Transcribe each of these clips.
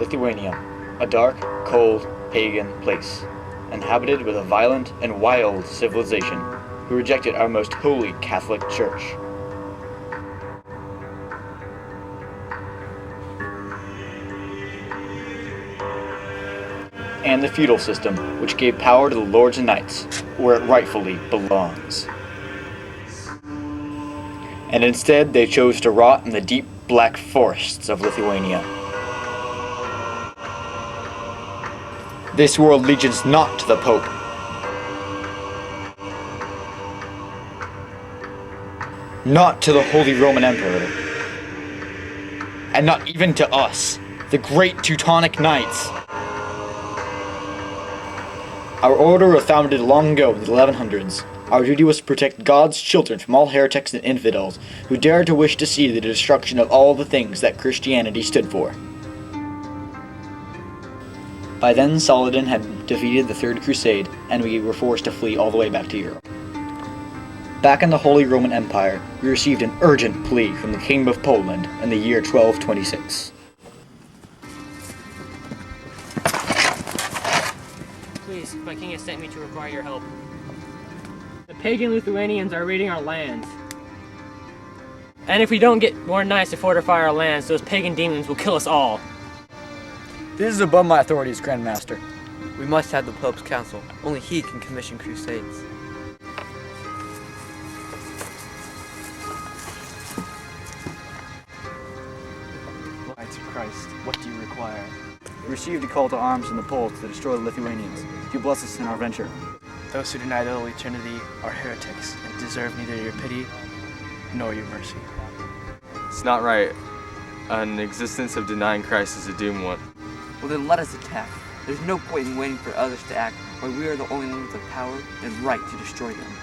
Lithuania, a dark, cold, pagan place, inhabited with a violent and wild civilization who rejected our most holy Catholic Church. And the feudal system, which gave power to the lords and knights, where it rightfully belongs. And instead they chose to rot in the deep black forests of Lithuania. This world allegiance not to the Pope, not to the Holy Roman Emperor, and not even to us, the great Teutonic Knights. Our order was founded long ago in the 1100s. Our duty was to protect God's children from all heretics and infidels who dared to wish to see the destruction of all the things that Christianity stood for. By then, Saladin had defeated the Third Crusade, and we were forced to flee all the way back to Europe. Back in the Holy Roman Empire, we received an urgent plea from the King of Poland in the year 1226. Please, my king has sent me to require your help. The pagan Lithuanians are raiding our lands. And if we don't get more knights to fortify our lands, those pagan demons will kill us all. This is above my authorities, Grand Master. We must have the Pope's counsel. Only he can commission crusades. Knights of Christ, what do you require? We received a call to arms from the Poles to destroy the Lithuanians. Do you bless us in our venture? Those who deny the Holy Trinity are heretics and deserve neither your pity nor your mercy. It's not right. An existence of denying Christ is a doomed one. Well, then let us attack. There's no point in waiting for others to act when we are the only ones with the power and right to destroy them.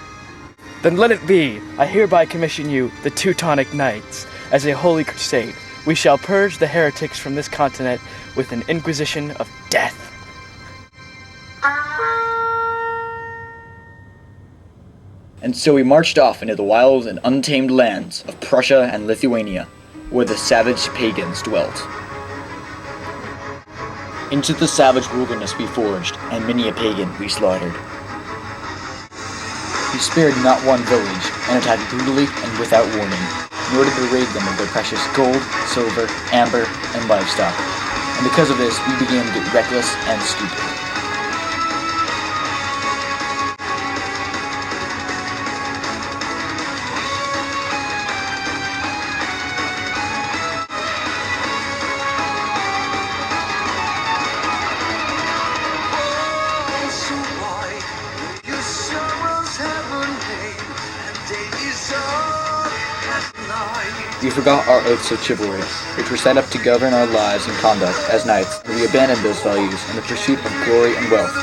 Then let it be. I hereby commission you, the Teutonic Knights, as a holy crusade. We shall purge the heretics from this continent with an inquisition of death. And so we marched off into the wild and untamed lands of Prussia and Lithuania, where the savage pagans dwelt. Into the savage wilderness we forged, and many a pagan we slaughtered. We spared not one village, and attacked brutally and without warning, in order to raid them of their precious gold, silver, amber, and livestock. And because of this, we began to get reckless and stupid. We forgot our oaths of chivalry, which were set up to govern our lives and conduct as knights, and we abandoned those values in the pursuit of glory and wealth,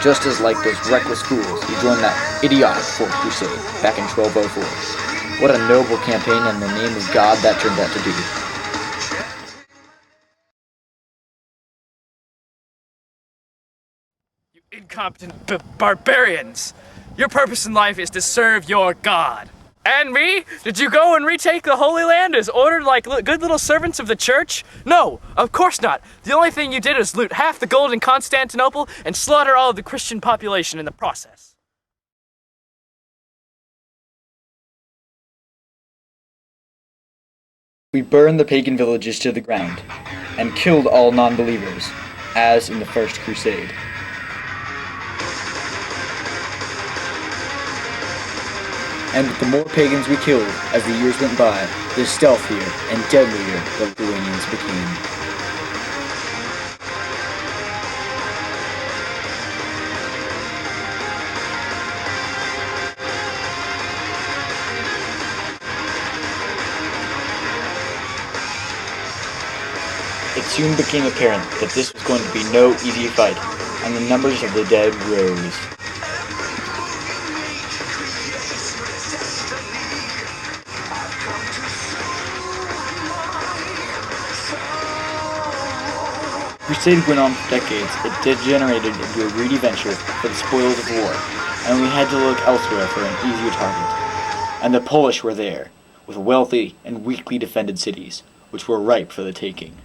just as like those reckless fools who joined that idiotic Fourth Crusade back in 1204. What a noble campaign in the name of God that turned out to be. You incompetent barbarians! Your purpose in life is to serve your God. And me? Did you go and retake the Holy Land as ordered like good little servants of the church? No, of course not. The only thing you did was loot half the gold in Constantinople and slaughter all of the Christian population in the process. We burned the pagan villages to the ground, and killed all non-believers, as in the First Crusade. And the more pagans we killed as the years went by, the stealthier and deadlier the Lithuanians became. It soon became apparent that this was going to be no easy fight, and the numbers of the dead rose. The crusade went on for decades. It degenerated into a greedy venture for the spoils of war, and we had to look elsewhere for an easier target. And the Polish were there, with wealthy and weakly defended cities, which were ripe for the taking.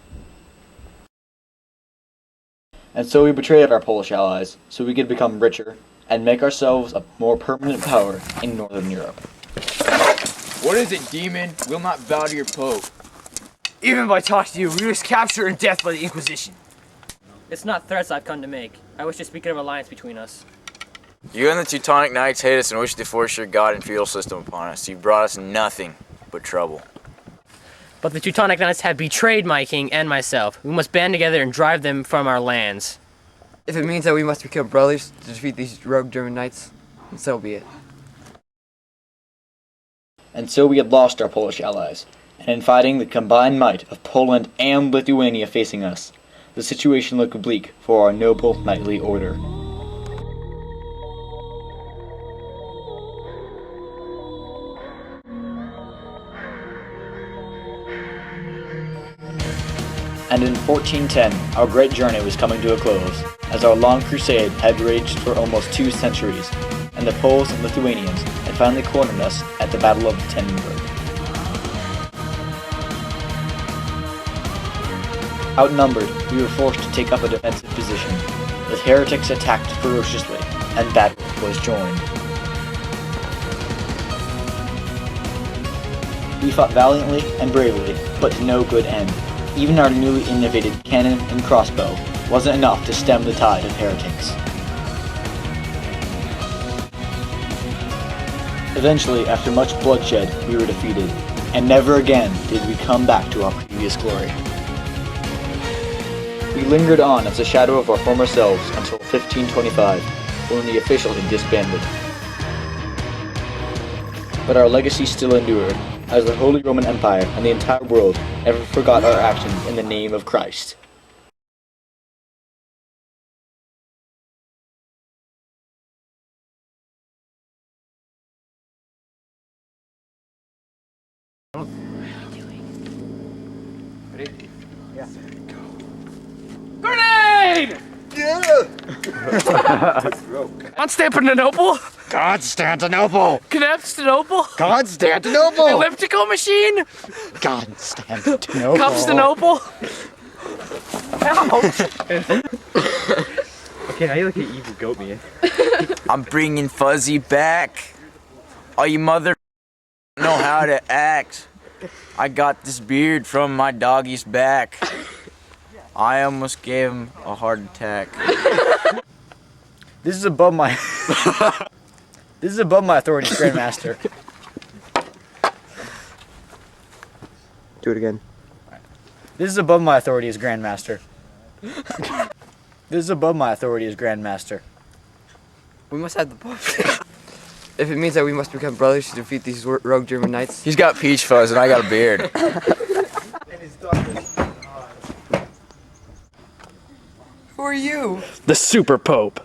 And so we betrayed our Polish allies, so we could become richer and make ourselves a more permanent power in Northern Europe. What is it, demon? We'll not bow to your pope. Even if I talk to you, we risk capture and death by the Inquisition. It's not threats I've come to make. I wish to speak of an alliance between us. You and the Teutonic Knights hate us and wish to force your god and feudal system upon us. You brought us nothing but trouble. But the Teutonic Knights have betrayed my king and myself. We must band together and drive them from our lands. If it means that we must become brothers to defeat these rogue German knights, then so be it. And so we had lost our Polish allies, and in fighting the combined might of Poland and Lithuania facing us, the situation looked bleak for our noble knightly order. And in 1410, our great journey was coming to a close, as our long crusade had raged for almost 2 centuries, and the Poles and Lithuanians had finally cornered us at the Battle of Tannenberg. Outnumbered, we were forced to take up a defensive position. The heretics attacked ferociously, and battle was joined. We fought valiantly and bravely, but to no good end. Even our newly innovated cannon and crossbow wasn't enough to stem the tide of heretics. Eventually, after much bloodshed, we were defeated, and never again did we come back to our previous glory. We lingered on as a shadow of our former selves until 1525, when we officially disbanded. But our legacy still endured, as the Holy Roman Empire and the entire world never forgot our actions in the name of Christ. Grenade! Constantinople? Constantinople! Constantinople? Constantinople! Elliptical machine? Constantinople! Constantinople? Okay, now you look at evil goat me. I'm bringing Fuzzy back. All you mother know how to act. I got this beard from my doggy's back. I almost gave him a heart attack. This is above my This is above my authority as Grandmaster. Do it again. This is above my authority as Grandmaster. This is above my authority as Grandmaster. We must have the Pope. If it means that we must become brothers to defeat these rogue German knights. He's got peach fuzz and I got a beard. Who are you? The Super Pope.